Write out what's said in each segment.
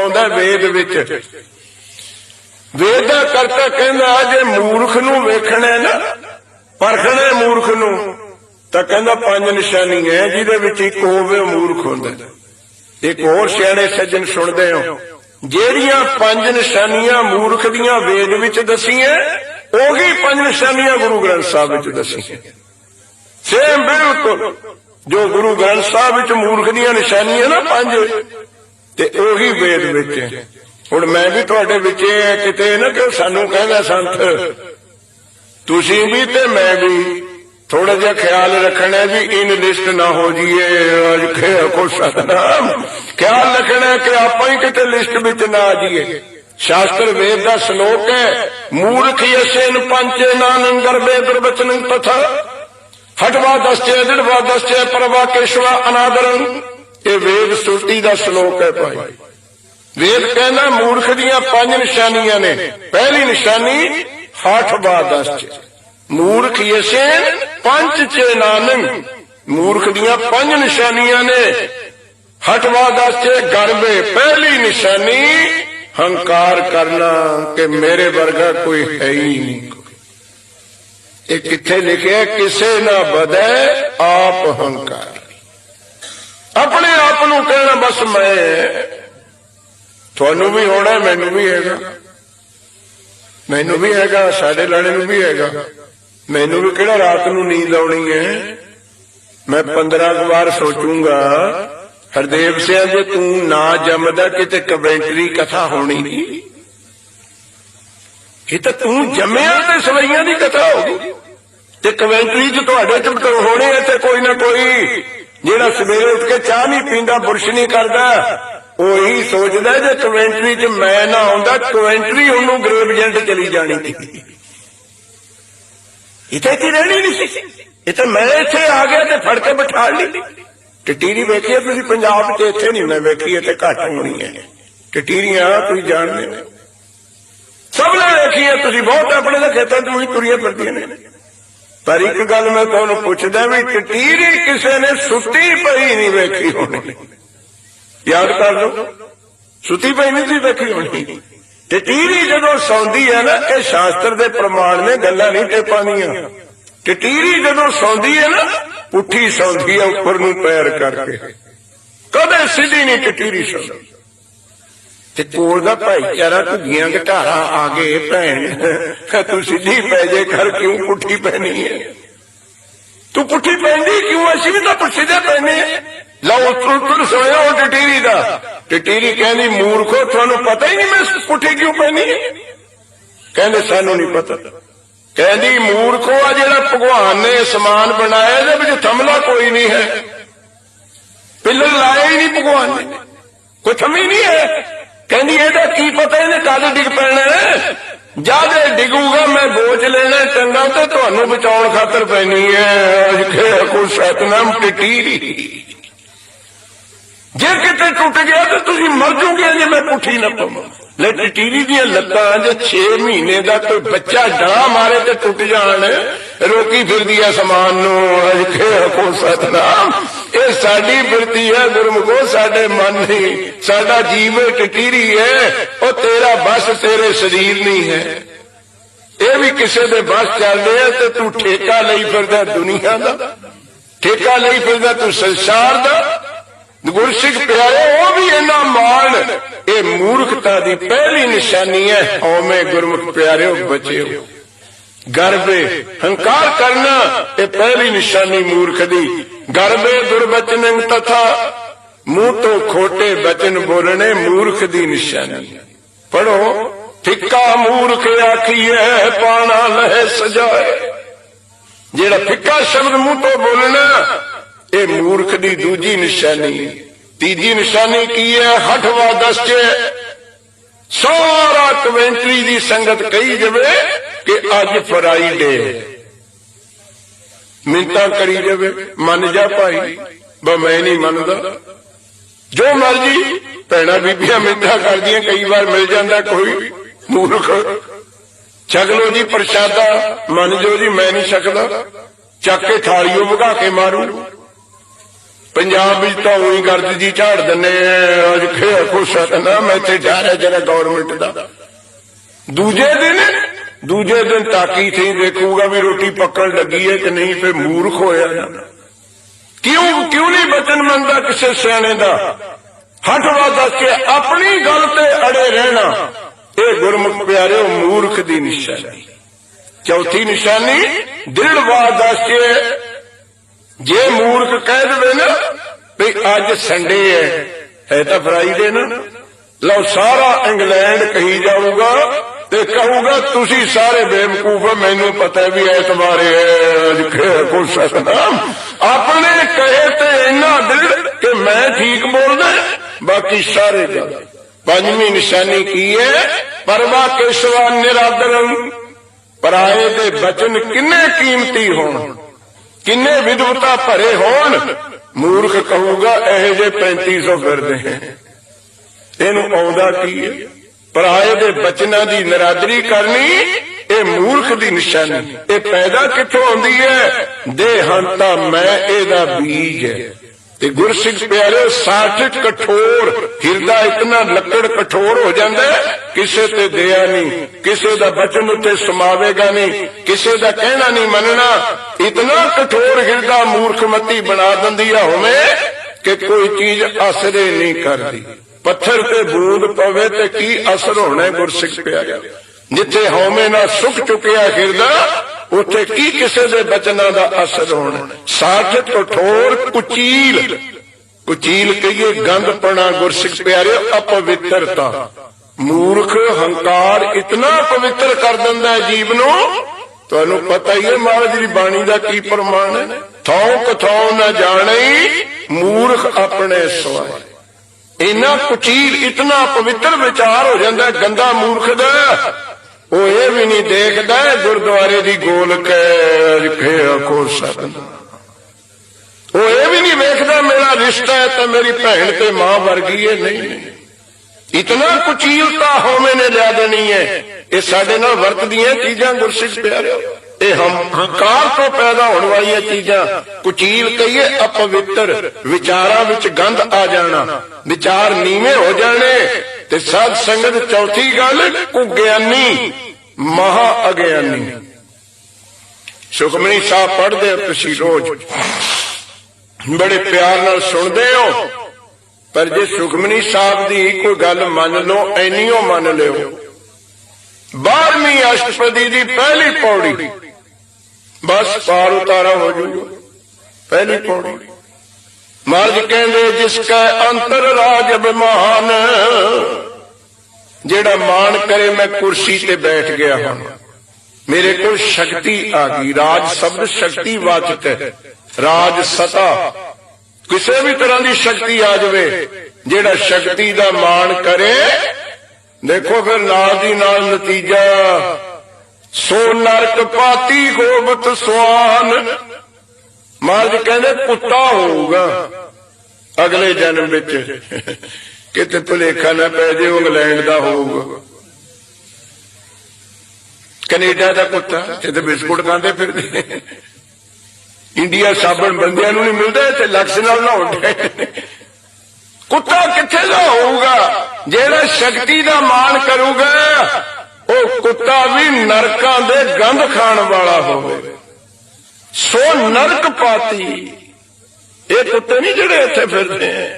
आउंदा वेद विच। वेद दा करता कहंदा जे मूर्ख नूं वेखणा है ना, परखणा मूर्ख नूं, तां कहंदा 5 निशानी है जिहदे विच इक होवे मूर्ख हुंदा। एक होर सियाणे सज्जन सुणदे हो, ਜਿਹੜੀਆਂ 5 ਨਿਸ਼ਾਨੀਆਂ ਮੂਰਖ ਦੀਆਂ ਵੇਦ ਵਿੱਚ ਦਸੀਆਂ ਉਹੀ 5 ਨਿਸ਼ਾਨੀਆਂ ਗੁਰੂ ਗ੍ਰੰਥ ਸਾਹਿਬ ਵਿੱਚ ਦਸੀਆਂ। ਸੇਮ ਬਿਲਕੁਲ ਜੋ ਗੁਰੂ ਗ੍ਰੰਥ ਸਾਹਿਬ ਵਿੱਚ ਮੂਰਖ ਦੀਆਂ ਨਿਸ਼ਾਨੀਆਂ ਨਾ 5 ਤੇ ਉਹੀ ਵੇਦ ਵਿੱਚ। ਹੁਣ ਮੈਂ ਵੀ ਤੁਹਾਡੇ ਵਿੱਚ ਕਿਤੇ ਨਾ ਕਿ ਸਾਨੂੰ ਕਹਿੰਦਾ ਸੰਤ ਤੁਸੀਂ ਵੀ ਤੇ ਮੈਂ ਵੀ थोड़ा जा ख्याल रखना है भी इन लिस्ट ना हो जाइए। सतनाम ख्याल रखना है कि आप ही किते लिस्ट में ना आ जाइए। शास्त्र वेद का श्लोक है, मूर्ख यशेन पंचे नानन गर्भे दुर्वचन तथा हटवा दस्ते दृढ़वा दस्ते परवा केशवा अनादरन। ये वेद श्रुति का श्लोक है भाई। वेद कहना मूर्ख दियां 5 निशानियां ने। पहली निशानी हठवा दस्ते, मूर्ख यशेन पंच चे नानन। मूर्ख दियां 5 निशानियां ने। हठवा दस्ते गर्भे, पहली निशानी हंकार करना कि मेरे वर्गा कोई है ही नहीं। ये किथे लिखे, किसे ना बदे आप हंकार। अपने आप नूं कहना बस मैं, तुहानू भी होना, मैनू भी हैगा, मैनू भी हैगा, साडे लाणे नूं भी हैगा। मैनू भी किहड़ा रात नूं नींद आउणी है। मैं 15 बार सोचूंगा हरदेव सिंह जे तू ना जमदा किते कमेंटरी कथा होनी नहीं। ये तो तू जमया ते सवैयां दी कथा होगी ते कमेंटरी च तुहाडे च होने ते कोई ना कोई जेड़ा सवेरे उठ के चाह नहीं पींदा, बुरश नहीं करदा, ਉਹੀ सोचदा जे कमेंटरी च मैं ना आउंदा कमेंटरी ਉਹਨੂੰ ਗ੍ਰੇਵ ਏਜੰਟ ਚਲੀ ਜਾਣੀ ਸੀ। इथे की रहनी नहीं सी। इथे मैं इथे आ गया ते फड़ के बिठा ली। टटीरी वेखी तुसीं पंजाब च, इथे नहीं मैं वेखी, इथे घट होनी है। टटीरियां तुसीं जाणदे ने, सब ने वेखी है, तुसीं बहुत अपने दे खेतां च भी तुरियां फिरदियां ने। पर एक गल मैं तुहानूं पुछदा भी टटीरी किसे ने सुती पई नहीं वेखी होनी। याद कर लो, सुती पई नहीं सी वेखी होनी। टटीरी जदों सौंदी है ना, ये शास्त्र दे प्रमाण ने, गल्लां नहीं टेपां दियां। टटीरी जदों सौंदी है ना, पुठी सौंदी है उपर नूं पैर करके, कदे सीधी नहीं टटीरी सौंदी। ते कोल दा भाईचारा घुग्गियां घटारा आ गए, भैन तू सीधी पै जे कर, क्यों पुठी पैनी है? तू पुठी पैंदी क्यों? असीं भी तां सीधे पैने। लो उत्तर सुनिया वो टटीरी दा। टटीरी कहनी मूर्खो तुहानू पता ही नहीं मैं पुठी क्यों पैनी है? कहंदे सानू नहीं पता। कहंदी मूर्खो आ जिहड़ा भगवान ने समान बनाया इहदे विच थमला कोई नहीं है, पिलर लाया ही नहीं भगवान ने, कोई थमी नहीं है। कहंदी इहदा की पता इहने कद डिग पैना है? जद डिगूगा मैं बोझ लेना चंगा ते तुहानू बचाउण खातर पैनी है। कोई सतनाम टटीरी जे किते टुट गया तो तुसीं मर जाओगे जे मैं पुठी न पवां। ले टटीरी दियां लत्तां जे 6 महीने दा कोई बच्चा डा मारे ते टुट जाण, रोकी फिरदी है समान नूं। सतनाम ये साडी बिरती है गुरमुखो, साडे मन नहीं, साडा जीव टटीरी है। और तेरा बस तेरे शरीर नहीं है, ये भी किसी दे बस चलदे है। ते तू ठेका लई फिरदा दुनिया दा, ठेका लई फिरदा तू संसार दा। गुरसिख प्यारे वो भी इना मान, ये मूर्खता दी पहली निशानी है। औमे गुरमुख प्यारे बचे हो। गर्भे हंकार करना ये पहली निशानी मूर्ख दी। गर्भे दुर्वचन तथा मुंह तो खोटे वचन बोलने मूर्ख दी निशानी। पढ़ो, फिक्का मूर्ख आखिए पाना लहे सजाए। जेड़ा फिक्का शब्द मुंह तो बोलना ये मूर्ख दी दूजी निशानी। तीजी निशानी की है हठवा दस्ते। सारा कमेंटरी दी संगत कही जावे कि अज फ्राइडे, मिन्नतां करी जावे, मन जा भाई, मैं नहीं मनदा। जो मर्जी भैणां बीबियां मिन्नतां करदियां, कई बार मिल जांदा कोई मूर्ख, छक लो जी प्रशादा, मन जो जी मैं नहीं सकदा, चक के थालियों भगा के मारू। पंजाब विच तां उही गर्द जी झाड़ दिंदे अज खेआ खुशा कहना मैं इत्थे जा रहा जरा गौरमेंट दा दूजे दिन ताकी थी देखूगा भी रोटी पकड़ लगी है कि नहीं, फिर मूर्ख होया जाना। क्यों नहीं बचन मनता किसी सियाने दा? हटवा दस के अपनी गल ते अड़े रहना, ये गुरमुख प्यारे मूर्ख दी निशानी। चौथी निशानी दृढ़वाद दस के जे मूर्ख कह दे ना भी अज संडे है तो फ्राइडे ना, लो सारा इंग्लैंड कही जाऊगा ते कहूगा तुसी सारे बेवकूफ हो, मैनू पता है भी ऐतवार हो सकता। अपने कहे ते इन्ना दिल कि मैं ठीक बोलदा, बाकी सारे गलत। पंजवीं निशानी की है परवा केशवा निरादरम, पराए दे बचन किन्ने कीमती होण, किन्ने विद्वता भरे होण। मूर्ख कहूगा एहे जे 3500 फिरदे हैं, इनू आउंदा की है? पराए दे बचना दी निरादरी करनी ये मूर्ख दी निशानी। ये पैदा किथों आउंदी है? देहंता मैं एदा बीज है। ते गुरसिख प्यारे साठ कठोर हिरदा इतना लकड़ कठोर हो जाता है, किसे ते दया नहीं, किसे दा बचन उत्ते समावेगा नहीं, किसे दा कहना नहीं मनना। इतना कठोर हिरदा मूर्खमती बना दिंदी है हमें कि कोई चीज असरे नहीं करती। पत्थर ते बूंद पवे ते की असर होना गुरसिख प्यारे? जिथे हौमे ना सुख चुकिया हिरदा उथे की किसे दे बचना दा असर होना। साठ कठोर कुचील, कुचील कहिए गंदपना गुरसिख प्यारे अपवित्रता। मूर्ख हंकार इतना पवित्र कर दिंदा है जीव नूं, तुहानू पता ही है महाराज जी बाणी दा की प्रमाण है। थौं कथौं न जाने मूर्ख अपने स्वाए। इना कुचील इतना पवित्र विचार हो जाता है गंदा मूर्ख दा, वो ये भी नहीं देखता गुरुद्वारे की गोलक खो सकता, वो ये भी नहीं देखता मेरा रिश्ता है तो मेरी भैन ते मां वर्गी है। नहीं, इतना कुचीलता होमे ने लिया देनी है। ये साडे नाल वरतदियां चीजां गुरसिख प्यारे, ये हंकार तो पैदा होने वाली चीजां। कुचील कहिए अपवित्र, विचारां विच गंद आ जाना, विचार नीवे हो जाने। ते साध संगत चौथी गल कुज्ञानी महा अज्ञानी। सुखमनी साहब पढ़दे हो तुसीं रोज, बड़े प्यार नाल सुनदे हो, पर जे सुखमनी साहब दी कोई गल मान लो, ऐनियो मान लियो। 12वीं अष्टपदी दी पहली पौड़ी बस पार उतारा हो जूगा। पहली पौड़ी महाराज कहंदे जिसका अंतर राज अभिमान, जेड़ा मान करे मैं कुर्सी ते बैठ गया हूं, मेरे को शक्ति आ गई। राज शब्द शक्ति वाचक है, राज सता किसी भी तरह की शक्ति आ जाए। जेड़ा शक्ति दा मान करे, देखो फिर नाल दी नाल नतीजा सो नरक पाती गोबत स्वान। महाराज कहते कुत्ता होगा अगले जन्म विच, किते भुलेखा ना पै जे इंग्लैंड दा होगा, कनेडा दा कुत्ता जिथे बिस्कुट खाते फिरदे। इंडिया साबन बंदियां नूं नहीं मिलदा, इत्थे लक्स नाल नहाउंदे। कुत्ता किथे दा होगा? जेड़ा शक्ति दा मान करूगा वो कुत्ता भी नरकां दे गंद खाण वाला होवे। सो नरक पाती, ये कुत्ते नहीं जेड़े इत्थे फिरदे हैं।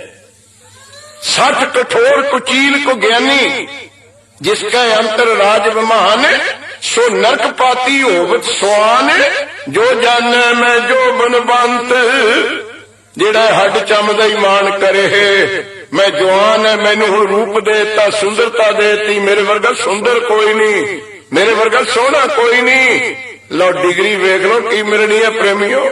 60 कठोर कुचील को ज्ञानी, जिसका अंतर राज महान, सो नरक पाती होवत स्वान। जो जाने मैं जो बनवंत, जेड़ा हड चम दा ईमान करे मैं जवान है, मैनू हुण रूप देता, सुंदरता देती, मेरे वर्गा सुंदर कोई नहीं, मेरे वर्गा सोहना कोई नहीं। लो डिग्री वेख लो की मिलनी है प्रेमियों।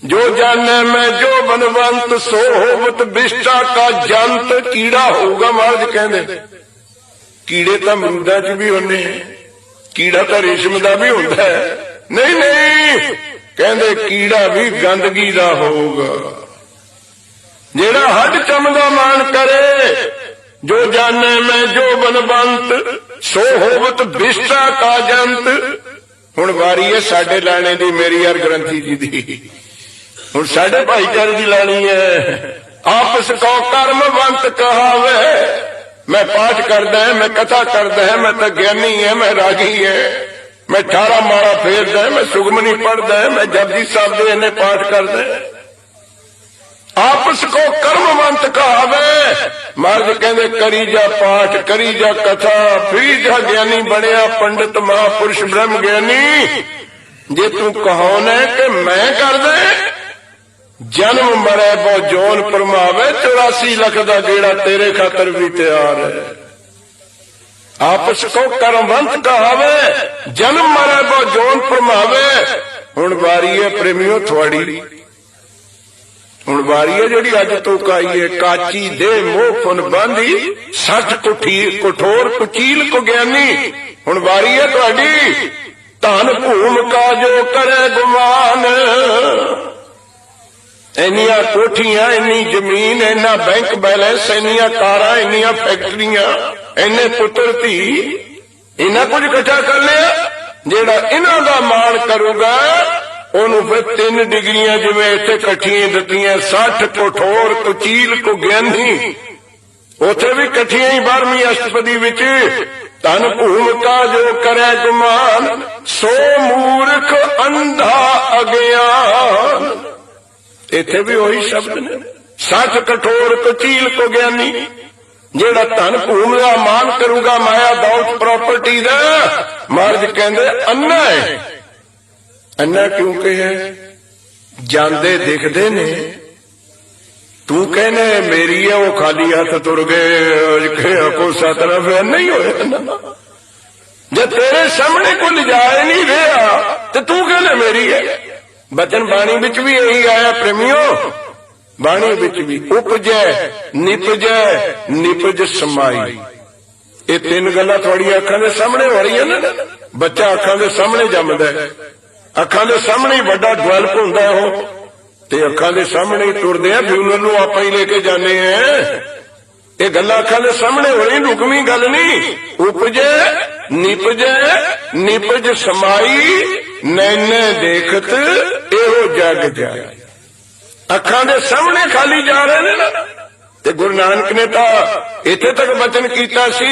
जो जाने मैं जो बनवंत, सो होवत बिष्टा का जंत। कीड़ा होगा महाराज कहंदे, कीड़े तो अमरूदां च भी होंदे हैं, कीड़ा तो रेशम का भी होता है। नहीं नहीं, कहंदे कीड़ा भी गंदगी का होगा। जेड़ा हड चम दा मान करे, जो जाने मैं जो बनवंत, सो होवत बिष्टा का जंत। हुण वारी है साडे लाने दी, मेरी यार ग्रंथी जी दी। ਹੁਣ ਸਾਡੇ ਭਾਈਚਾਰੇ ਦੀ ਲਾਣੀ ਹੈ। ਆਪਸ ਕੋ ਕਰਮਵੰਤ ਕਹਾਵੇ, मैं पाठ करदा है, मैं कथा करदा है, मैं तो ज्ञानी है, मैं रागी है, मैं 18 माला फेरदा है, मैं सुगमनी पढ़दा है, मैं जपजी साहब दे इन्ने पाठ करदा है। आपस को कर्मवंत कहावे, महाराज कहंदे करी जा पाठ, करी जा कथा, फिर जा ज्ञानी बनिया पंडित महापुरुष ब्रह्म ज्ञानी। जे तू कहाना है कि मैं करदा जन्म मरे बो जोन परमावे, 84 लाख का गेड़ा तेरे खातर भी तैयार है। आपस को कर्मवंत कहावे, जन्म मरे बो जोन परमावे। हुण वारी है प्रेमियो थोड़ी, हुण वारी है जिहड़ी अज तो काई है, काची दे मोह फुन बांधी, 60 कठोर कुचील को ज्ञानी। हुण वारी है तुहाडी, धन भूमिका जो करे गुमान। इन्नियां कोठियां, इन्नी जमीन, इन्ना बैंक बैलेंस, इन्नियां कारां, इन्नियां फैक्ट्रियां, इन्ने पुत्र धी, इन्ना कुछ इकट्ठा कर लिया। जेड़ा इन्हां दा मान करूगा ओनू फिर 3 डिग्रियां जिवें इत्थे इकट्ठियां दित्तियां, 60 कठोर कुचील को ज्ञानी, उथे भी इकट्ठियां ही 12वीं अष्टपदी विच। धन भूमिका जो करे गुमान, सो मूर्ख अंधा अज्ञान। इथे भी वही शब्द ने, 60 कठोर कुचील को ज्ञानी। जेड़ा धन भूम का मान करूगा माया दौलत प्रॉपर्टी का, महाराज कहंदे अन्ना है। अन्ना क्योंकि है जांदे दिखदे ने, तू कहने मेरी है, वो खाली हाथ तुर गए को सतना, फिर नहीं होया। जब तेरे सामने को लिजाए नहीं रहा तो तू कहने मेरी है। बचन बाणी विच भी यही आया प्रेमियो, बाणी विच भी उपजै निपजै निपज समाई। ये 3 गल्लां थोड़ी अखां दे सामने हो रही है ना। बच्चा अखां दे सामने जमदा है, अखां दे सामने ही बड़ा डेवलप हुंदा है, वो ते अखां दे सामने ही तुरदे हैं, फ्यूनल नूं आपां ही लेके जाने हैं। ये गल्लां अखां दे सामने हो रही, लुकमी गल नहीं। उपजै निपजै निपज समाई, नैने देखत एहो जग जाए। अखां दे सामने खाली जा रहे ने ना। ते गुरु नानक ने तो इत्थे तक वचन कीता सी,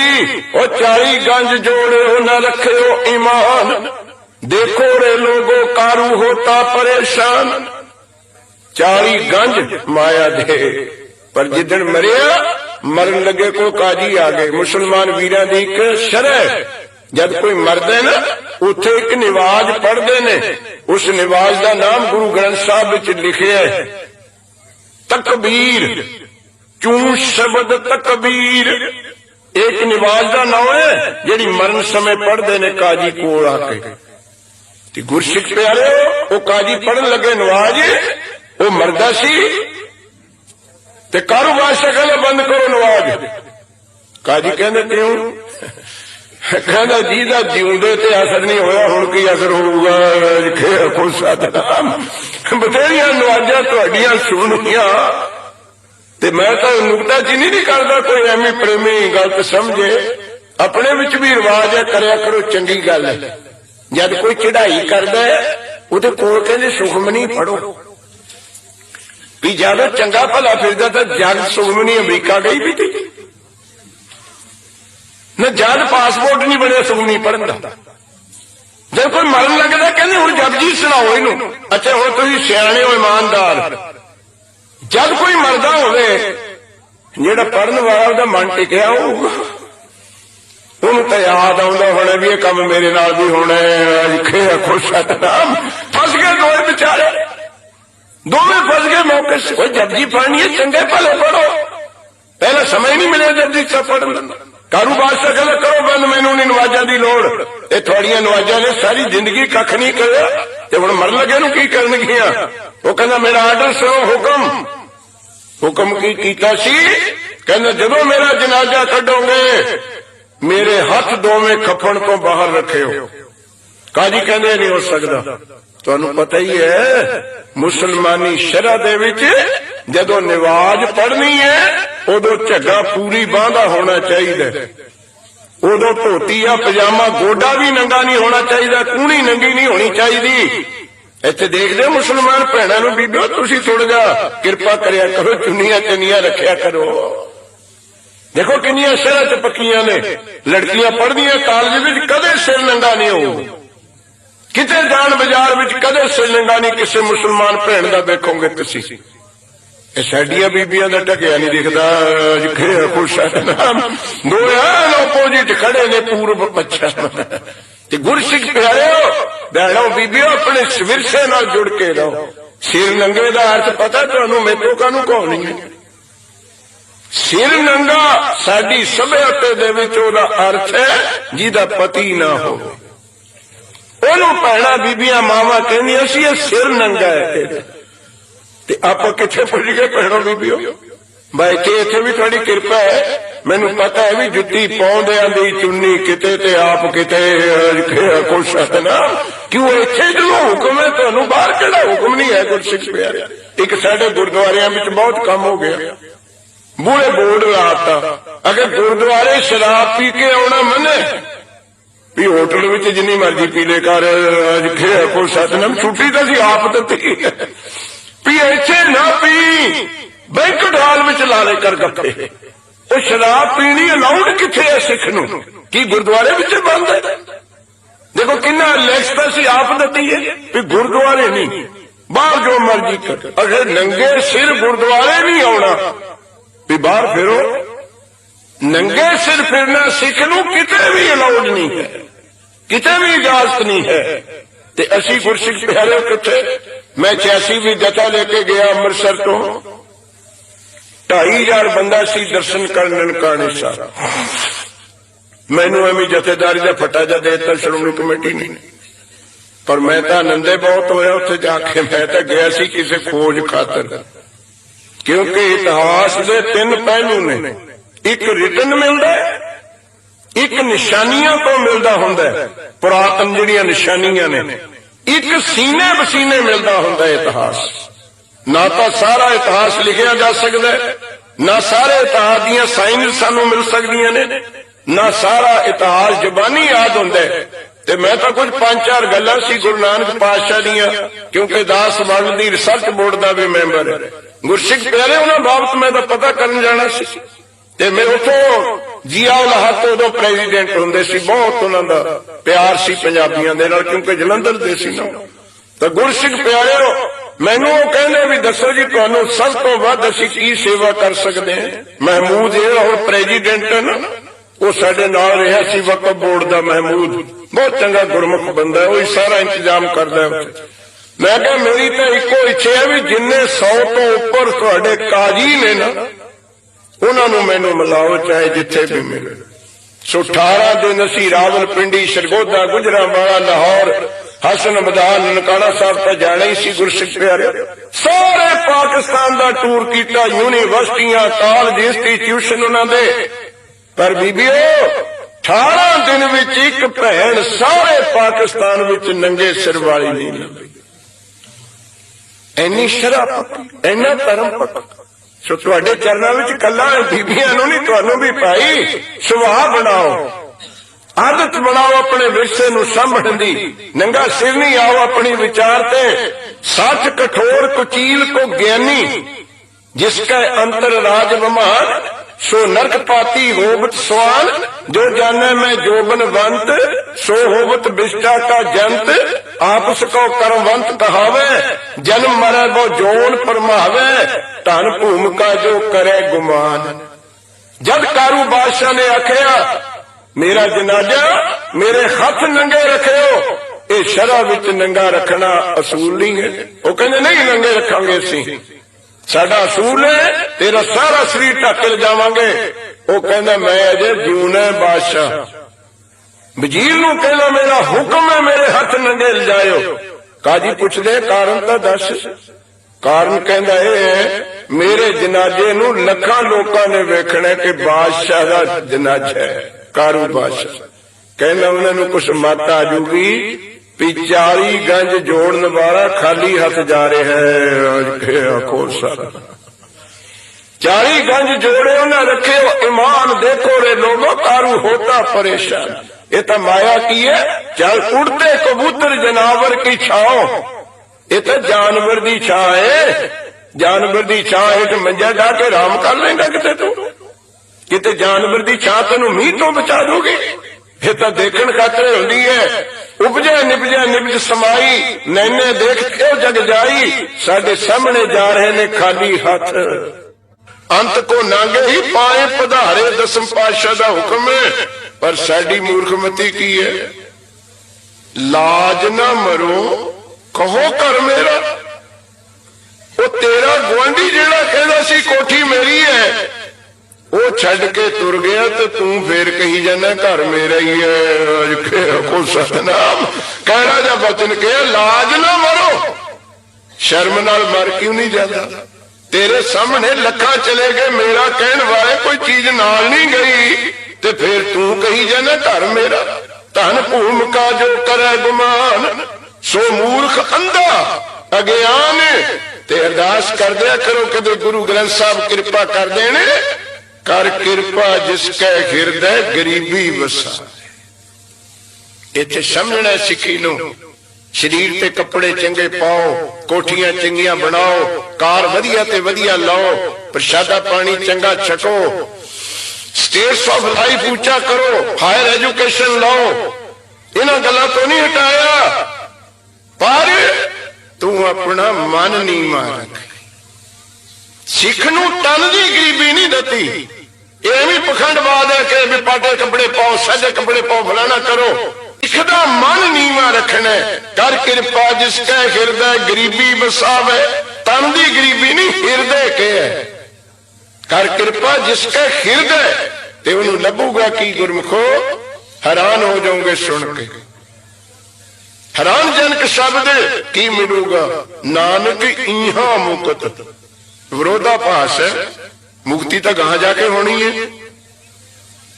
ओ 40 गंज जोड़े हो न रखे हो ईमान, देखो रे लोगो कारू होता परेशान। 40 गंज माया दे, पर जिदन मरिया मरन लगे को काजी आ गए। मुसलमान वीरां दी एक शरह, जब कोई मरदा है ना उथे एक निवाज पढ़ते ने, उस निवाज का नाम गुरु ग्रंथ साहब विच लिखिया है तकबीर। चूं शब्द तकबीर एक निवाज का नाम है, जिहड़ी मरण समय पढ़ते ने काजी कोल आके। गुरसिख प्यारे वो काजी पढ़न लगे नवाज, वो मरदा सी ते कारोबार कहना बंद करो नवाज। काजी कहंदे क्यों? कहना जी का जीवदे ते असर नहीं होया, हुण की असर होगा। बथेरिया नवाजा तुहाडियां सुनिया, ते मैं तो नुकता चीनी नहीं करता, कोई एवं प्रेमी गलत समझे। अपने विच भी रिवाज है, करया करो, चंगी गल है। जब कोई चढ़ाई करदा है उहदे कोल कहंदे सुखमनी पढ़ो, भी ज्यादा चंगा भला फिरदा तो जग सुखमनी अमरीका गई भी थी न, जद पासपोर्ट नहीं बने सुखमनी पढ़न का। जब कोई मरन लगता कहते हुण जपजी सुनाओ इनू। अच्छा हुण तुसीं सियाणे हो ईमानदार, जब कोई मरदा होवे जिहड़ा पढ़न वाला उहदा मन टिकिया होऊगा, उहनूं तां याद आउंदा होना भी ये काम मेरे नाल भी होना है। खुश सतनाम फस गए दोए बेचारे, दोवें फस गए मौके से। कोई जपजी पढ़नी है, चंगे भले पढ़ो, पहले समय नहीं मिले जपजी सा पढ़न। कारोबार से कहना करो बंद, मैनू नहीं नवाजा की लोड़। ये थोड़ियां नवाजा ने सारी जिंदगी कख नहीं करा, ते हुण मरन लगे नूं की करनगियां। वो कहना मेरा आर्डर सुनो, हुक्म। हुक्म की कीता सी, कहना जदों मेरा जनाजा कढोगे मेरे हाथ दोवें कफन तो बाहर रखियो। काजी कहंदे नहीं हो सकदा। तुहानूं पता ही है मुसलमानी शरह दे विच जदों नवाज पढ़नी है उदों झग्गा पूरी बांधा होना चाहिए, उदों धोती या पजामा गोडा भी नंगा नहीं होना चाहिए, कूणी नंगी नहीं होनी चाहिए। ਇੱਥੇ ਦੇਖਦੇ ਹੋ ਮੁਸਲਮਾਨ ਭੈਣਾਂ ਨੂੰ, ਬੀਬੀਓ ਤੁਸੀਂ ਥੋੜਾ ਜਿਹਾ ਕਿਰਪਾ ਕਰਿਆ ਕਰੋ, ਚੁੰਨੀਆਂ ਚੰਨੀਆਂ ਰੱਖਿਆ ਕਰੋ। ਦੇਖੋ ਕਿੰਨੀਆਂ ਸ਼ਹਿਰਾਂ ਚ ਪੱਕੀਆਂ ਨੇ, ਲੜਕੀਆਂ ਪੜ੍ਹਦੀਆਂ ਕਾਲਜ ਵਿੱਚ, ਕਦੇ ਸਿਰ ਨੰਗਾ ਨਹੀਂ ਹੋਊ, ਕਿਤੇ ਜਾਣ ਬਾਜ਼ਾਰ ਵਿੱਚ ਕਦੇ ਸਿਰ ਨੰਗਾ ਨਹੀਂ ਕਿਸੇ ਮੁਸਲਮਾਨ ਭੈਣ ਦਾ ਵੇਖੋਗੇ ਤੁਸੀਂ। ਇਹ ਸਾਡੀਆਂ ਬੀਬੀਆਂ ਦਾ ਢਕਿਆ ਨਹੀਂ ਦਿਖਦਾ, ਦੋ ਆਪੋਜਿਟ ਖੜੇ ਨੇ ਪੂਰਬ ਪੱਛਮ। ਤੇ ਗੁਰਸਿੱਖ ਪਿਆਰਿਓ ਭੈਣੋ ਬੀਬੀਓ ਆਪਣੇ ਵਿਰਸੇ ਨਾਲ ਜੁੜ ਕੇ ਰਹੋ। ਸਿਰ ਨੰਗੇ ਦਾ ਅਰਥ ਪਤਾ ਤੁਹਾਨੂੰ, ਮੈਨੂੰ ਕਾਹਨੂੰ ਕਹਾਉਣੀ ਹੈ। ਸਿਰ ਨੰਗਾ ਸਾਡੀ ਸਭਿਅਤਾ ਦੇ ਵਿੱਚ ਉਹਦਾ ਅਰਥ ਹੈ ਜਿਹਦਾ ਪਤੀ ਨਾ ਹੋਵੇ। ਉਹਨੂੰ ਭੈਣਾਂ ਬੀਬੀਆਂ ਮਾਵਾਂ ਕਹਿੰਦੀਆਂ ਸੀ ਇਹ ਸਿਰ ਨੰਗਾ ਹੈ। ਤੇ ਆਪਾਂ ਕਿੱਥੇ ਪੁੱਜ ਗਏ ਭੈਣੋ ਬੀਬੀਓ। ਬੈਠੇ ਇੱਥੇ ਵੀ ਤੁਹਾਡੀ ਕਿਰਪਾ ਹੈ, ਮੈਨੂੰ ਪਤਾ ਹੈ ਵੀ ਜੁੱਤੀ ਪਾਉਂਦਿਆਂ ਦੀ ਚੁੰਨੀ ਕਿਤੇ ਤੇ ਆਪ ਕਿਤੇ ਖੁਸ਼ ਨਾ ਕਿਉਂ। ਇੱਥੇ ਜਦੋਂ ਹੁਕਮ ਹੈ ਤੁਹਾਨੂੰ, ਬਾਹਰ ਕਿਹੜਾ ਹੁਕਮ ਨਹੀਂ ਹੈ ਗੁਰਸਿੱਖ ਪਿਆਰਿਆ। ਇੱਕ ਸਾਡੇ ਗੁਰਦੁਆਰਿਆਂ ਵਿੱਚ ਬਹੁਤ ਕੰਮ ਹੋ ਗਿਆ, ਬੂਹੇ ਬੋਰਡ ਲਾਤਾ, ਅਗਰ ਗੁਰਦੁਆਰੇ ਸ਼ਰਾਬ ਪੀ ਕੇ ਆਉਣਾ ਮੰਨੇ ਵੀ ਹੋਟਲ ਵਿੱਚ ਜਿੰਨੀ ਮਰਜ਼ੀ ਪੀ ਲੈ ਕਰ, ਕੋਈ ਸਤਨਾਮ ਛੁੱਟੀ ਤਾਂ ਸੀ ਆਪ ਦਿੱਤੀ ਵੀ ਇੱਥੇ ਨਾ ਪੀ, ਬੈਂਕਟ ਹਾਲ ਵਿੱਚ ਲਾ ਲੈ ਕਰ ਗੱਪੇ। ਉਹ ਸ਼ਰਾਬ ਪੀਣੀ ਅਲਾਉਡ ਕਿੱਥੇ ਹੈ ਸਿੱਖ ਨੂੰ, ਕੀ ਗੁਰਦੁਆਰੇ ਵਿੱਚ ਬੰਦ ਹੈ। ਦੇਖੋ ਕਿੰਨਾ ਲੈਕਸ ਤਾਂ ਸੀ ਆਪ ਦਿੱਤੀ ਹੈ ਵੀ ਗੁਰਦੁਆਰੇ ਨਹੀਂ, ਬਾਹਰ ਜੋ ਮਰਜ਼ੀ ਕਰ। ਅਗਰ ਨੰਗੇ ਸਿਰ ਗੁਰਦੁਆਰੇ ਨਹੀਂ ਆਉਣਾ ਵੀ ਬਾਹਰ ਫਿਰੋ। ਨੰਗੇ ਸਿਰ ਫਿਰਨਾ ਸਿੱਖ ਨੂੰ ਕਿਤੇ ਵੀ ਅਲਾਉਡ ਨਹੀਂ ਹੈ, ਕਿਤੇ ਵੀ ਇਜਾਜ਼ਤ ਨਹੀਂ ਹੈ। ਤੇ ਅਸੀਂ ਗੁਰਸਿੱਖ ਪਿਆਰੇ ਕਿੱਥੇ, ਮੈਂ 86 ਵੀ ਜਥਾ ਲੈ ਕੇ ਗਿਆ ਅੰਮ੍ਰਿਤਸਰ ਤੋਂ, 2500 ਬੰਦਾ ਸੀ ਦਰਸ਼ਨ ਕਰਨ ਨਨਕਾਣੇ ਸਾਹਿਬ। ਮੈਨੂੰ ਐਵੇਂ ਜਥੇਦਾਰੀ ਦਾ ਫੱਟਾ ਜਾ ਦੇ ਦਿੱਤਾ ਸ਼੍ਰੋਮਣੀ ਕਮੇਟੀ ਨੇ, ਪਰ ਮੈਂ ਤਾਂ ਆਨੰਦੇ ਬਹੁਤ ਹੋਇਆ ਉੱਥੇ ਜਾ ਕੇ। ਮੈਂ ਤਾਂ ਗਿਆ ਸੀ ਕਿਸੇ ਖੋਜ ਖਾਤਰ, ਕਿਉਂਕਿ ਇਤਿਹਾਸ ਦੇ 3 ਪਹਿਲੂ ਨੇ, ਇੱਕ ਰਿਟਨ ਮਿਲਦਾ, ਇੱਕ ਨਿਸ਼ਾਨੀਆਂ ਤੋਂ ਮਿਲਦਾ ਹੁੰਦਾ ਪੁਰਾਤਨ ਜਿਹੜੀਆਂ ਨਿਸ਼ਾਨੀਆਂ ਨੇ, ਇੱਕ ਸੀਨੇ ਬਸੀਨੇ ਮਿਲਦਾ ਹੁੰਦਾ ਇਤਿਹਾਸ। ਨਾ ਤਾਂ ਸਾਰਾ ਇਤਿਹਾਸ ਲਿਖਿਆ ਜਾ ਸਕਦਾ, ਨਾ ਸਾਰੇ ਇਤਿਹਾਸ ਦੀਆਂ ਸਾਈਨਸ ਸਾਨੂੰ ਮਿਲ ਸਕਦੀਆਂ ਨੇ, ਨਾ ਸਾਰਾ ਇਤਿਹਾਸ ਜ਼ੁਬਾਨੀ ਯਾਦ ਹੁੰਦਾ। ਤੇ ਮੈਂ ਤਾਂ ਕੁਝ 5-4 ਗੱਲਾਂ ਸੀ ਗੁਰੂ ਨਾਨਕ ਪਾਤਸ਼ਾਹ ਦੀਆਂ, ਕਿਉਂਕਿ ਦਾਸ ਵਰਲਡ ਦੀ ਰਿਸਰਚ ਬੋਰਡ ਦਾ ਵੀ ਮੈਂਬਰ ਹੈ। ਗੁਰਸਿੱਖ ਪਿਆਰੇ ਉਹਨਾਂ ਬਾਬਤ ਮੈਂ ਤਾਂ ਪਤਾ ਕਰਨ ਜਾਣਾ ਸੀ, ਤੇ ਮੈਂ ਉੱਥੋਂ ਜ਼ਿਆਉਲ ਹਕ ਉਦੋਂ ਪ੍ਰੈਜ਼ੀਡੈਂਟ ਹੁੰਦੇ ਸੀ, ਬਹੁਤ ਉਹਨਾਂ ਦਾ ਪਿਆਰ ਸੀ ਪੰਜਾਬੀਆਂ ਦੇ ਨਾਲ, ਕਿਉਂਕਿ ਜਲੰਧਰ ਦੇ ਸੀ ਨਾ। ਤਾਂ ਗੁਰਸਿੱਖ ਪਿਆਰਿਓ ਮੈਨੂੰ ਉਹ ਕਹਿੰਦੇ ਵੀ ਦੱਸੋ ਜੀ ਤੁਹਾਨੂੰ ਸਭ ਤੋਂ ਵੱਧ ਅਸੀਂ ਕੀ ਸੇਵਾ ਕਰ ਸਕਦੇ ਹਾਂ। ਮਹਿਮੂਦ ਇਹ ਹੁਣ ਪ੍ਰੈਜ਼ੀਡੈਂਟ ਹੈ ਨਾ, ਉਹ ਸਾਡੇ ਨਾਲ ਰਿਹਾ ਸੀ ਵਕਫ ਬੋਰਡ ਦਾ ਮਹਿਮੂਦ, ਬਹੁਤ ਚੰਗਾ ਗੁਰਮੁਖ ਬੰਦਾ ਹੈ, ਉਹ ਸਾਰਾ ਇੰਤਜ਼ਾਮ ਕਰਦਾ ਹੈ। ਮੈਂ ਕਿਹਾ ਮੇਰੀ ਤਾਂ ਇੱਕੋ ਇੱਛਾ ਹੈ ਵੀ ਜਿੰਨੇ 100 ਤੋਂ ਉੱਪਰ ਤੁਹਾਡੇ ਕਾਜੀ ਨੇ ਨਾ, ਉਹਨਾਂ ਨੂੰ ਮੈਨੂੰ ਮਿਲਾਓ ਚਾਹੇ ਜਿੱਥੇ ਵੀ ਮਿਲੇ। ਸੋ 18 ਦਿਨ ਅਸੀਂ ਰਾਵਲਪਿੰਡੀ, ਸਰਗੋਧਾ, ਗੁਜਰਾਂਵਾਲਾ, ਲਾਹੌਰ, ਹਸਨ ਅਬਦਾਨ, ਨਨਕਾਣਾ ਸਾਹਿਬ ਤਾਂ ਜਾਣਾ ਹੀ ਸੀ ਗੁਰਸਿੱਖ ਪਿਆਰੇ। ਸਾਰੇ ਪਾਕਿਸਤਾਨ ਦਾ ਟੂਰ ਕੀਤਾ, ਯੂਨੀਵਰਸਿਟੀਆਂ, ਕਾਲਜ, ਇੰਸਟੀਟਿਊਸ਼ਨ ਉਹਨਾਂ ਦੇ। ਪਰ ਬੀਬੀਓ 18 ਦਿਨ ਵਿੱਚ ਇੱਕ ਭੈਣ ਸਾਰੇ ਪਾਕਿਸਤਾਨ ਵਿੱਚ ਨੰਗੇ ਸਿਰ ਵਾਲੀ ਨਹੀਂ ਲੱਭੀ। ਇੰਨੀ ਸ਼ਰਾਬ, ਇੰਨਾ ਧਰਮ ਪੱਕਾ। ਸੋ ਤੁਹਾਡੇ ਚਰਨਾਂ ਵਿੱਚ ਕੱਲਾ ਬੀਬੀਆਂ ਨੂੰ ਨਹੀਂ, ਤੁਹਾਨੂੰ ਵੀ ਭਾਈ ਸੁਭਾਅ ਬਣਾਓ, ਆਦਤ ਬਣਾਓ ਆਪਣੇ ਵਿਰਸੇ ਨੂੰ ਸਾਂਭਣ ਦੀ। ਨੰਗਾ ਸਿਰ ਨਹੀਂ ਆਓ ਆਪਣੀ ਵਿਚਾਰ ਤੇ। ਸੱਚ ਕਠੋਰ ਕੁਚੀਲ ਕੋ ਗਿਆਨੀ, ਜਿਸਕਾ ਅੰਤਰ ਰਾਜ ਬਮਾਨ, सो नरक पाती होवत स्वान, जो जाने मैं जोबनवंत, सो होवत बिष्टा का जंत, आपस को करमवंत कहावे, जन्म मरे वो जोन परमावे, धन भूमिका जो करे गुमान। जब कारू बादशाह ने आखिया मेरा जनाजा मेरे हथ नंगे रखियो, ये शरा विच नंगा रखना असूल नहीं है। वो कहते नहीं नंगे रखांगे असीं, साडा असूल है तेरा सारा शरीर ढक के जावांगे। वो कहना मैं अजे जिऊना बादशाह। वजीर नूं कहना मेरा हुक्म है मेरे हथ नंगे लिजाओ। काजी पुछदे कारण तां दस। कारण कहंदा है मेरे जनाजे नूं लखां लोकां ने वेखना कि बादशाह दा जनाजा है, कारू बादशाह। कहना उन्हां नूं कुछ मत आ जूगी भी 40 गंज जोड़न वाला खाली हाथ जा रहा है। 40 गंज जोड़े उन्हें रखे, ईमान देखो रे लोगों, कारू होता परेशान। ये तो माया की है। चल उड़ते कबूतर जनावर की छाओ, ਇਹ ਤਾਂ ਜਾਨਵਰ ਦੀ ਛਾਂ ਹੈ। ਜਾਨਵਰ ਦੀ ਛਾਂ ਹੇਠ ਮੰਜਾ ਢਾ ਕੇ ਆਰਾਮ ਕਰ ਲੈਂਦਾ ਕਿਤੇ ਤੂੰ। ਕਿਤੇ ਜਾਨਵਰ ਦੀ ਛਾਂ ਤੈਨੂੰ ਮੀਂਹ ਤੋਂ ਬਚਾ ਦੋਗੇ। ਇਹ ਤਾਂ ਦੇਖਣ ਖਾਤਰ ਹੁੰਦੀ ਹੈ। ਉਪਜਿਆ ਨਿਪਜ ਸਮਾਈ, ਨੈਣੇ ਦੇਖ ਕਿਉਂ ਜਗ ਜਾਈ। ਸਾਡੇ ਸਾਹਮਣੇ ਜਾ ਰਹੇ ਨੇ ਖਾਲੀ ਹੱਥ, ਅੰਤ ਕੋ ਨਾਂਗੇ ਹੀ ਪਾਏ ਪਧਾਰੇ। ਦਸਮ ਪਾਤਸ਼ਾਹ ਦਾ ਹੁਕਮ ਹੈ। ਪਰ ਸਾਡੀ ਮੂਰਖਮਤੀ ਕੀ ਹੈ? ਲਾਜ ਨਾ ਮਰੋ ਕਹੋ ਘਰ ਮੇਰਾ। ਉਹ ਤੇਰਾ ਗੁਆਂਢੀ ਜਿਹੜਾ ਕਹਿੰਦਾ ਸੀ ਕੋਠੀ ਮੇਰੀ ਹੈ, ਉਹ ਛੱਡ ਕੇ ਤੁਰ ਗਿਆ ਤੇ ਤੂੰ ਫੇਰ ਕਹੀ ਜਾਂਦਾ ਘਰ ਮੇਰਾ ਹੀ ਹੈ। ਕੋ ਸਤਨਾਮ ਕਹਿਣਾ ਜਾਂ ਬਚਨ ਕਿਹਾ, ਲਾਜ ਨਾ ਮਰੋ। ਸ਼ਰਮ ਨਾਲ ਮਰ ਕਿਉਂ ਨਹੀਂ ਜਾਂਦਾ? ਤੇਰੇ ਸਾਹਮਣੇ ਲੱਖਾਂ ਚਲੇ ਗਏ, ਮੇਰਾ ਕਹਿਣ ਵਾਲੇ ਕੋਈ ਚੀਜ਼ ਨਾਲ ਨਹੀਂ ਗਈ, ਤੇ ਫੇਰ ਤੂੰ ਕਹੀ ਜਾਂਦਾ ਘਰ ਮੇਰਾ। ਧਨ ਭੂਮਿਕਾ ਜੋ ਕਰੈ ਗੁਮਾਨ, ਸੋ ਮੂਰਖ ਅੰਧਾ ਅਗਿਆਨ। ਤੇ ਅਰਦਾਸ ਕਰਦਿਆ ਕਰੋ ਕਦੇ ਗੁਰੂ ਗ੍ਰੰਥ ਸਾਹਿਬ ਕਿਰਪਾ ਕਰ ਦੇਣ। ਕਰ ਕਿਰਪਾ ਜਿਸ ਕੈ ਹਿਰਦੈ ਗਰੀਬੀ ਵਸਾ। ਇੱਥੇ ਸਮਝਣਾ ਸਿੱਖੀ ਨੂੰ। ਸਰੀਰ ਤੇ ਕੱਪੜੇ ਚੰਗੇ ਪਾਓ, ਕੋਠੀਆਂ ਚੰਗੀਆਂ ਬਣਾਓ, ਕਾਰ ਵਧੀਆ ਤੇ ਵਧੀਆ ਲਾਓ, ਪ੍ਰਸ਼ਾਦਾ ਪਾਣੀ ਚੰਗਾ ਛਕੋ, ਸਟੇਟਸ ਆਫ ਲਾਈਫ ਉੱਚਾ ਕਰੋ, ਹਾਇਰ ਐਜੂਕੇਸ਼ਨ ਲਾਓ। ਇਹਨਾਂ ਗੱਲਾਂ ਤੋਂ ਨਹੀਂ ਹਟਾਇਆ, ਪਰ ਤੂੰ ਆਪਣਾ ਮਨ ਨਹੀਂ ਮਾਰਕ। ਸਿੱਖ ਨੂੰ ਤਨ ਦੀ ਗਰੀਬੀ ਨਹੀਂ ਦਿੱਤੀ। ਇਹ ਵੀ ਪਖੰਡਵਾਦ ਹੈ ਕਿ ਵੀ ਪਾਟੇ ਕੱਪੜੇ ਪਾਓ, ਸਾਦੇ ਕੱਪੜੇ ਪਾਓ, ਫਲਾਣਾ ਕਰੋ। ਸਿੱਖ ਦਾ ਮਨ ਨੀਵਾਂ ਰੱਖਣਾ। ਕਰ ਕਿਰਪਾ ਜਿਸ ਕੈ ਹਿਰਦੈ ਗਰੀਬੀ ਵਸਾਵੇ। ਤਨ ਦੀ ਗਰੀਬੀ ਨਹੀਂ, ਹਿਰਦੇ ਕੇ ਹੈ। ਕਰ ਕਿਰਪਾ ਜਿਸ ਕੈ ਹਿਰਦੈ, ਤੇ ਉਹਨੂੰ ਲੱਭੂਗਾ ਕੀ ਗੁਰਮੁਖੋ? ਹੈਰਾਨ ਹੋ ਜਾਓਗੇ ਸੁਣ ਕੇ। ਹੈਰਾਨਜਨਕ ਸ਼ਬਦ ਕੀ ਮਿਲੂਗਾ? ਨਾਨਕ ਇਹਾਂ ਮੁਕਤ। ਵਿਰੋਧਾਭਾਸ ਹੈ। ਮੁਕਤੀ ਤਾਂ ਗਾਹਾਂ ਜਾ ਕੇ ਹੋਣੀ ਹੈ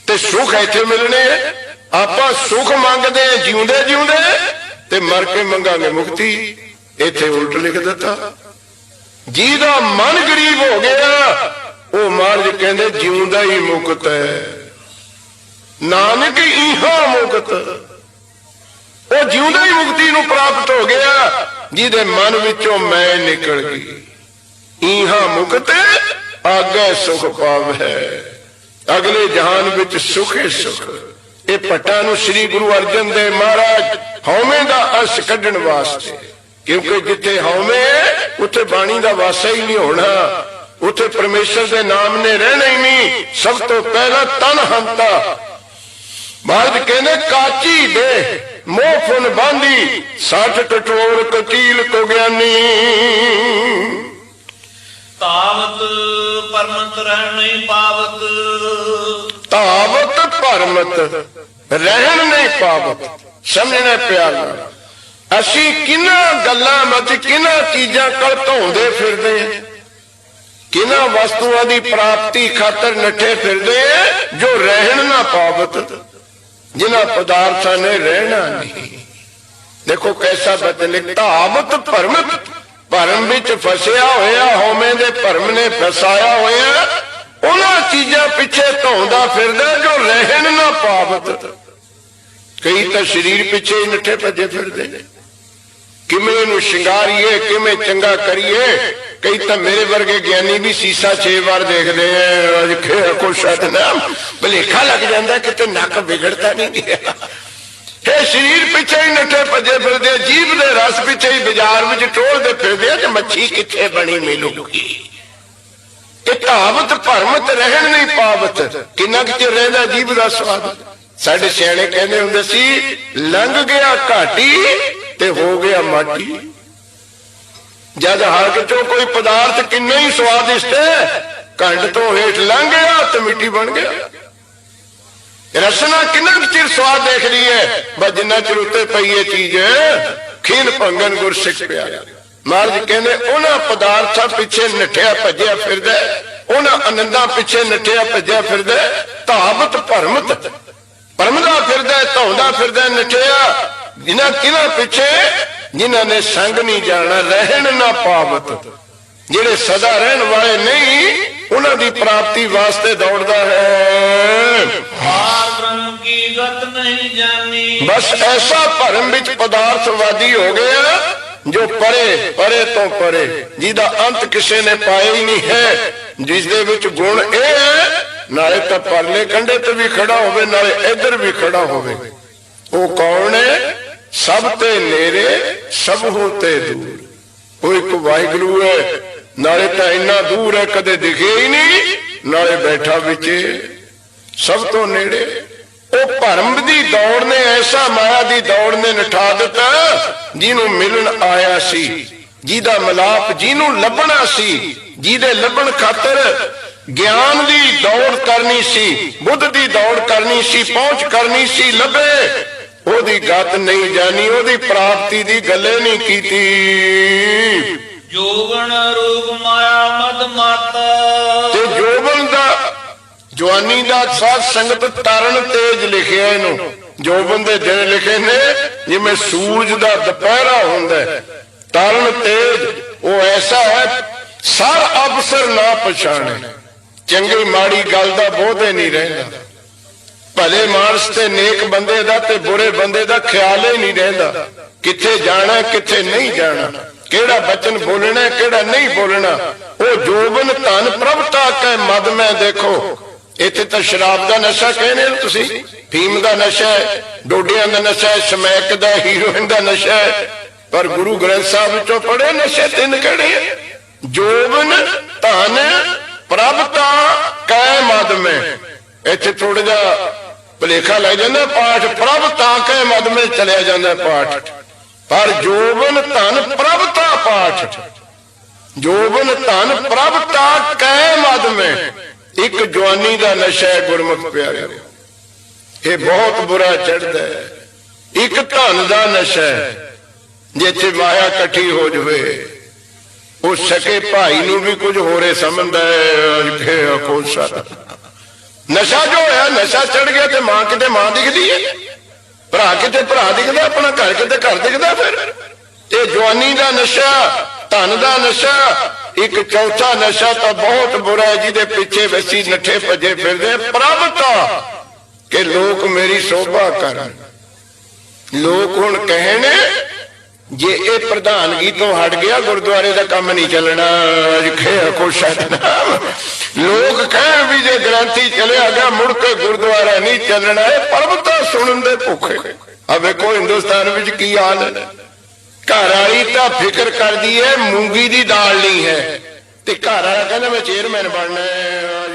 ਤੇ ਸੁਖ ਇੱਥੇ ਮਿਲਣੇ ਹੈ। ਆਪਾਂ ਸੁਖ ਮੰਗਦੇ ਜਿਉਂਦੇ ਜਿਉਂਦੇ, ਤੇ ਮਰ ਕੇ ਮੰਗਾਂਗੇ ਮੁਕਤੀ। ਇੱਥੇ ਉਲਟ ਲਿਖ ਦਿੱਤਾ। ਜਿਹਦਾ ਮਨ ਗਰੀਬ ਹੋ ਗਿਆ, ਉਹ ਮਹਾਰਾਜ ਕਹਿੰਦੇ ਜਿਉਂਦਾ ਹੀ ਮੁਕਤ ਹੈ। ਨਾਨਕ ਇਹਾਂ ਮੁਕਤ। ਉਹ ਜਿਉਂਦਾ ਹੀ ਮੁਕਤੀ ਨੂੰ ਪ੍ਰਾਪਤ ਹੋ ਗਿਆ, ਜਿਹਦੇ ਮਨ ਵਿੱਚੋਂ ਮੈਂ ਨਿਕਲ ਗਈ। ਇਹਾਂ ਮੁਕਤ ਆਗੇ ਸੁਖ ਪਾਵੈ। ਅਗਲੇ ਜਹਾਨ ਵਿੱਚ ਸੁਖੇ ਸੁਖ। ਇਹ ਭੱਟਾਂ ਨੂੰ ਸ੍ਰੀ ਗੁਰੂ ਅਰਜਨ ਦੇਵ ਮਹਾਰਾਜ ਹਉਮੈ ਦਾ ਅਰਸ਼ ਕੱਢਣ ਵਾਸਤੇ, ਕਿਉਂਕਿ ਜਿੱਥੇ ਹਉਮੈ ਉੱਥੇ ਬਾਣੀ ਦਾ ਵਾਸਾ ਹੀ ਨਹੀਂ ਹੋਣਾ, ਉੱਥੇ ਪਰਮੇਸ਼ਰ ਦੇ ਨਾਮ ਨੇ ਰਹਿਣਾ ਹੀ ਨਹੀਂ। ਸਭ ਤੋਂ ਪਹਿਲਾਂ ਤਨ ਹੰਤਾ। ਮਹਾਰਾਜ ਕਹਿੰਦੇ ਕਾਚੀ ਦੇ ਮੋਹ ਫੁਨ ਬਾਂਧੀ, 60 ਟਟੋਰ ਕਟੀਲ ਕੋ ਗਿਆਨੀ। ਤਾਵਤ ਪਰਮਤ ਰਹਿਣ ਨਹੀਂ ਪਾਵਤ। ਤਾਵਤ ਪਰਮਤ ਰਹਿਣ ਨਹੀਂ ਪਾਵਤ। ਸਮਝਣਾ ਪਿਆਰ ਨਾਲ। ਅਸੀਂ ਕਿਹਨਾਂ ਗੱਲਾਂ ਵਿੱਚ ਕਿਹਨਾਂ ਚੀਜ਼ਾਂ ਕੋਲ ਧੋਂਦੇ ਫਿਰਦੇ, ਕਿਹਨਾਂ ਵਸਤੂਆਂ ਦੀ ਪ੍ਰਾਪਤੀ ਖਾਤਰ ਨੱਠੇ ਫਿਰਦੇ ਜੋ ਰਹਿਣ ਨਾ ਪਾਵਤ, ਜਿਨ੍ਹਾਂ ਪਦਾਰਥਾਂ ਨੇ ਰਹਿਣਾ ਨਹੀਂ। ਦੇਖੋ ਕੈਸਾ ਬਚਨ। ਤਾਵਤ ਪਰਮਤ, ਭਰਮ ਵਿੱਚ ਫਸਿਆ ਹੋਇਆ, ਹਉਮੈ ਦੇ ਭਰਮ ਨੇ ਫਸਾਇਆ ਹੋਇਆ, ਉਹਨਾਂ ਚੀਜ਼ਾਂ ਪਿੱਛੇ ਧੌਂਦਾ ਫਿਰਦਾ ਜੋ ਰਹਿਣ ਨਾ ਪਾਵਤ। ਕਈ ਤਾਂ ਸਰੀਰ ਪਿੱਛੇ ਹੀ ਨੱਠੇ ਭੱਜੇ ਫਿਰਦੇ ਨੇ। ਕਿਵੇਂ ਇਹਨੂੰ ਸ਼ਿੰਗਾਰੀਏ, ਕਿਵੇਂ ਚੰਗਾ ਕਰੀਏ। ਕਈ ਤਾਂ ਮੇਰੇ ਵਰਗੇ ਗਿਆਨੀ ਵੀ ਸੀਸਾ 6 ਵਾਰ ਦੇਖਦੇ ਆ। ਕੋ ਸਤਨਾਮ ਭਲੇਖਾ ਲੱਗ ਜਾਂਦਾ ਕਿਤੇ ਨੱਕ ਵਿਗੜਦਾ ਨਹੀਂ ਗਿਆ। ਇਹ ਸਰੀਰ ਪਿੱਛੇ ਹੀ ਨੱਠੇ ਭੱਜੇ ਫਿਰਦੇ, ਜੀਭ ਦੇ ਰਸ ਪਿੱਛੇ ਹੀ ਬਾਜ਼ਾਰ ਵਿੱਚ ਟੋਲਦੇ ਫਿਰਦੇ ਕਿ ਮੱਛੀ ਕਿੱਥੇ ਬਣੀ ਮਿਲੂਗੀ। ਇਹ ਤਾਵਤ ਭਰਮਤ ਰਹਿਣ ਨਹੀਂ ਪਾਵਤ। ਕਿੰਨਾ ਕੁ ਚਿਰ ਰਹਿੰਦਾ ਜੀਭ ਦਾ ਸਵਾਦ। ਸਾਡੇ ਸਿਆਣੇ ਕਹਿੰਦੇ ਹੁੰਦੇ ਸੀ, ਲੰਘ ਗਿਆ ਘਾਟੀ ਤੇ ਹੋ ਗਿਆ ਮਾਟੀ। ਜਦ ਹਲਕ ਚੋਂ ਕੋਈ ਪਦਾਰਥ ਕਿੰਨਾ ਹੀ ਸਵਾਦਿਸ਼ਟ ਹੈ, ਕੰਡ ਤੋਂ ਹੇਠ ਲੰਘ ਗਿਆ ਤੇ ਮਿੱਟੀ ਬਣ ਗਿਆ। ਰਸਨਾ ਕਿੰਨਾ ਕੁ ਚਿਰ ਸਵਾਦ ਦੇਖਦੀ ਹੈ, ਬਸ ਜਿੰਨਾ ਚਿਰ ਉੱਤੇ ਪਈ ਇਹ ਚੀਜ਼ ਖੀਨ ਭੰਗਨ ਗੁਰ ਸਿੱਖ ਪਿਆ। ਮਹਾਰਾਜ ਕਹਿੰਦੇ ਉਹਨਾਂ ਪਦਾਰਥਾਂ ਪਿੱਛੇ ਨੱਠਿਆ ਭੱਜਿਆ ਫਿਰਦਾ, ਉਹਨਾਂ ਆਨੰਦਾਂ ਪਿੱਛੇ ਨੱਠਿਆ ਭੱਜਿਆ ਫਿਰਦਾ। ਤਾਵਤ ਭਰਮਤ, ਭਰਮਦਾ ਫਿਰਦਾ, ਧੌਂਦਾ ਫਿਰਦਾ, ਨੱਠਿਆ ਜਿਨ੍ਹਾਂ ਕਿਹਨਾਂ ਪਿੱਛੇ? ਜਿਨ੍ਹਾਂ ਨੇ ਸੰਗ ਨਹੀਂ ਜਾਣਾ। ਰਹਿਣ ਨਾ ਪਾਵਤ, ਜਿਹੜੇ ਸਦਾ ਰਹਿਣ ਵਾਲੇ ਨਹੀਂ, ਉਹਨਾਂ ਦੀ ਪ੍ਰਾਪਤੀ ਵਾਸਤੇ ਦੌੜਦਾ ਹੈ। ਬ੍ਰਹਮ ਕੀ ਗਤ ਨਹੀਂ ਜਾਣੀ। ਬਸ ਐਸਾ ਭਰਮ ਵਿੱਚ ਪਦਾਰਥਵਾਦੀ ਹੋ ਗਿਆ ਜੋ ਪਰੇ ਪਰੇ ਤੋਂ ਪਰੇ, ਜਿਹਦਾ ਅੰਤ ਕਿਸੇ ਨੇ ਪਾਇਆ ਹੀ ਨਹੀਂ ਹੈ, ਜਿਸ ਦੇ ਵਿੱਚ ਗੁਣ ਇਹ ਹੈ ਨਾਲੇ ਤਾਂ ਪਰਲੇ ਕੰਢੇ ਤੇ ਵੀ ਖੜਾ ਹੋਵੇ ਨਾਲੇ ਇੱਧਰ ਵੀ ਖੜਾ ਹੋਵੇ। ਉਹ ਕੌਣ ਹੈ? ਸਭ ਤੇ ਨੇੜੇ ਸਭ ਹੋ ਤੇ ਦੂਰ। ਉਹ ਇੱਕ ਵਾਹਿਗੁਰੂ ਹੈ, ਨਾਲੇ ਤਾਂ ਇੰਨਾ ਦੂਰ ਹੈ ਕਦੇ ਦਿਖੇ ਹੀ ਨਹੀਂ, ਨਾਲੇ ਬੈਠਾ ਵਿੱਚ ਸਭ ਤੋਂ ਨੇੜੇ। ਉਹ ਭਰਮ ਦੀ ਦੌੜ ਨੇ, ਐਸਾ ਮਾਇਆ ਦੀ ਦੌੜ ਨੇ ਨਠਾ ਦਿੱਤਾ, ਜਿਹਨੂੰ ਮਿਲਣ ਆਇਆ ਸੀ, ਜਿਹਦਾ ਮਿਲਾਪ ਜਿਹਨੂੰ ਲੱਭਣਾ ਸੀ, ਜਿਹਦੇ ਲੱਭਣ ਖਾਤਰ ਗਿਆਨ ਦੀ ਦੌੜ ਕਰਨੀ ਸੀ, ਬੁੱਧ ਦੀ ਦੌੜ ਕਰਨੀ ਸੀ, ਪਹੁੰਚ ਕਰਨੀ ਸੀ, ਲੱਭੇ ਉਹਦੀ ਗਤ ਨਹੀਂ ਜਾਣੀ, ਉਹਦੀ ਪ੍ਰਾਪਤੀ ਦੀ ਗੱਲੇ ਨਹੀਂ ਕੀਤੀ। ਜੋਗਣ ਰੂਪ ਮਾਇਆ ਮਦ ਮਾਤਾ, ਤੇ ਜੋਬਨ ਦਾ, ਜਵਾਨੀ ਦਾ ਸਾਧ ਸੰਗਤ ਤਰਨ ਤੇਜ ਲਿਖਿਆ ਇਹਨੂੰ। ਜੋਬਨ ਦੇ ਦਿਨ ਲਿਖੇ ਨੇ ਜਿਵੇਂ ਸੂਰਜ ਦਾ ਦੁਪਹਿਰਾ ਹੁੰਦਾ, ਤਰਨ ਤੇਜ ਉਹ ਐਸਾ ਹੈ ਸਰ ਅਵਸਰ ਨਾ ਪਛਾਣੇ। ਚੰਗੀ ਮਾੜੀ ਗੱਲ ਦਾ ਬੋਧੇ ਨਹੀਂ ਰਹਿੰਦਾ, ਭਲੇ ਮਾਨਸ ਤੇ ਨੇਕ ਬੰਦੇ ਦਾ ਤੇ ਬੁਰੇ ਬੰਦੇ ਦਾ ਖਿਆਲ ਹੀ ਨਹੀਂ ਰਹਿੰਦਾ, ਕਿੱਥੇ ਜਾਣਾ ਕਿੱਥੇ ਨਹੀਂ ਜਾਣਾ, ਕਿਹੜਾ ਬਚਨ ਬੋਲਣਾ ਕਿਹੜਾ ਨਹੀਂ ਬੋਲਣਾ। ਉਹ ਜੋਬਨ ਧਨ ਪ੍ਰਭਤਾ ਕੈ ਮਦ ਮੈਂ ਦੇਖੋ। ਇੱਥੇ ਤਾਂ ਸ਼ਰਾਬ ਦਾ ਨਸ਼ਾ ਕਹਿੰਦੇ ਹੋ ਤੁਸੀਂ, ਫੀਮ ਦਾ ਨਸ਼ਾ ਹੈ, ਡੋਡਿਆਂ ਦਾ ਨਸ਼ਾ ਹੈ, ਸਮੈਕ ਦਾ, ਹੀਰੋਇਨ ਦਾ ਨਸ਼ਾ ਹੈ, ਪਰ ਗੁਰੂ ਗ੍ਰੰਥ ਸਾਹਿਬ ਵਿੱਚੋਂ ਪੜ੍ਹੇ ਨਸ਼ੇ ਤਿੰਨ ਕਿਹੜੇ? ਜੋਬਨ ਧਨ ਪ੍ਰਭਤਾ ਕੈ ਮਦ ਮੈਂ। ਇੱਥੇ ਥੋੜਾ ਜਿਹਾ ਭੁਲੇਖਾ ਲੱਗ ਜਾਂਦਾ, ਪਾਠ ਪ੍ਰਭਤਾ ਕੈ ਮਦ ਮੈਂ ਚਲਿਆ ਜਾਂਦਾ ਪਾਠ, ਪਰ ਜੋਬਨ ਧਨ ਪ੍ਰਭਤਾ ਪਾਠ, ਜੋਬਨ ਧਨ ਪ੍ਰਭਤਾ ਕੈ ਮਦ ਮੈਂ। ਇੱਕ ਜਵਾਨੀ ਦਾ ਨਸ਼ਾ ਹੈ ਗੁਰਮੁਖ ਪਿਆਰਿਓ, ਇਹ ਬਹੁਤ ਬੁਰਾ ਚੜ੍ਹਦਾ ਹੈ। ਇੱਕ ਧਨ ਦਾ ਨਸ਼ਾ ਹੈ, ਜਿੱਥੇ ਮਾਇਆ ਇਕੱਠੀ ਹੋ ਜਾਵੇ ਉਹ ਸਕੇ ਭਾਈ ਨੂੰ ਵੀ ਕੁਝ ਹੋਰੇ ਸਮਝਦਾ ਹੈ। ਕੋਸਾ ਨਸ਼ਾ ਜੋ ਹੋਇਆ, ਨਸ਼ਾ ਚੜ ਗਿਆ ਤੇ ਮਾਂ ਕਿਤੇ ਮਾਂ ਦਿਖਦੀ ਹੈ, ਭਰਾ ਕਿਤੇ ਭਰਾ ਦਿਖਦਾ, ਆਪਣਾ ਘਰ ਕਿਤੇ ਘਰ ਦਿਖਦਾ। ਫਿਰ ਇਹ ਜਵਾਨੀ ਦਾ ਨਸ਼ਾ, ਧਨ ਦਾ ਨਸ਼ਾ। ਇੱਕ ਚੌਥਾ ਨਸ਼ਾ ਤਾਂ ਬਹੁਤ ਬੁਰਾ ਹੈ, ਜਿਹਦੇ ਪਿੱਛੇ ਵਸੀ ਨੱਠੇ ਭੱਜੇ ਫਿਰਦੇ ਪ੍ਰਭਤਾ, ਕਿ ਲੋਕ ਮੇਰੀ ਸੋਭਾ ਕਰਨ। ਲੋਕ ਹੁਣ ਕਹਿਣ ਜੇ ਇਹ ਪ੍ਰਧਾਨਗੀ ਤੋਂ ਹਟ ਗਿਆ ਗੁਰਦੁਆਰੇ ਦਾ ਕੰਮ ਨਹੀਂ ਚੱਲਣਾ। ਲੋਕ ਕਹਿਣ ਵੀ ਜੇ ਗ੍ਰੰਥੀ ਚਲਿਆ ਗਿਆ ਮੁੜ ਕੇ ਗੁਰਦੁਆਰਾ ਨਹੀਂ ਚੱਲਣਾ। ਇਹ ਪ੍ਰਭਤਾ ਸੁਣਨ ਦੇ ਭੁੱਖੇ। ਆ ਵੇਖੋ ਹਿੰਦੁਸਤਾਨ ਵਿੱਚ ਕੀ ਹਾਲ ਹੈ, ਘਰ ਵਾਲੀ ਤਾਂ ਫਿਕਰ ਕਰਦੀ ਹੈ ਮੂੰਗੀ ਦੀ ਦਾਲ ਨਹੀਂ ਹੈ, ਤੇ ਘਰ ਵਾਲਾ ਕਹਿੰਦਾ ਮੈਂ ਚੇਅਰਮੈਨ ਬਣਨਾ ਹੈ।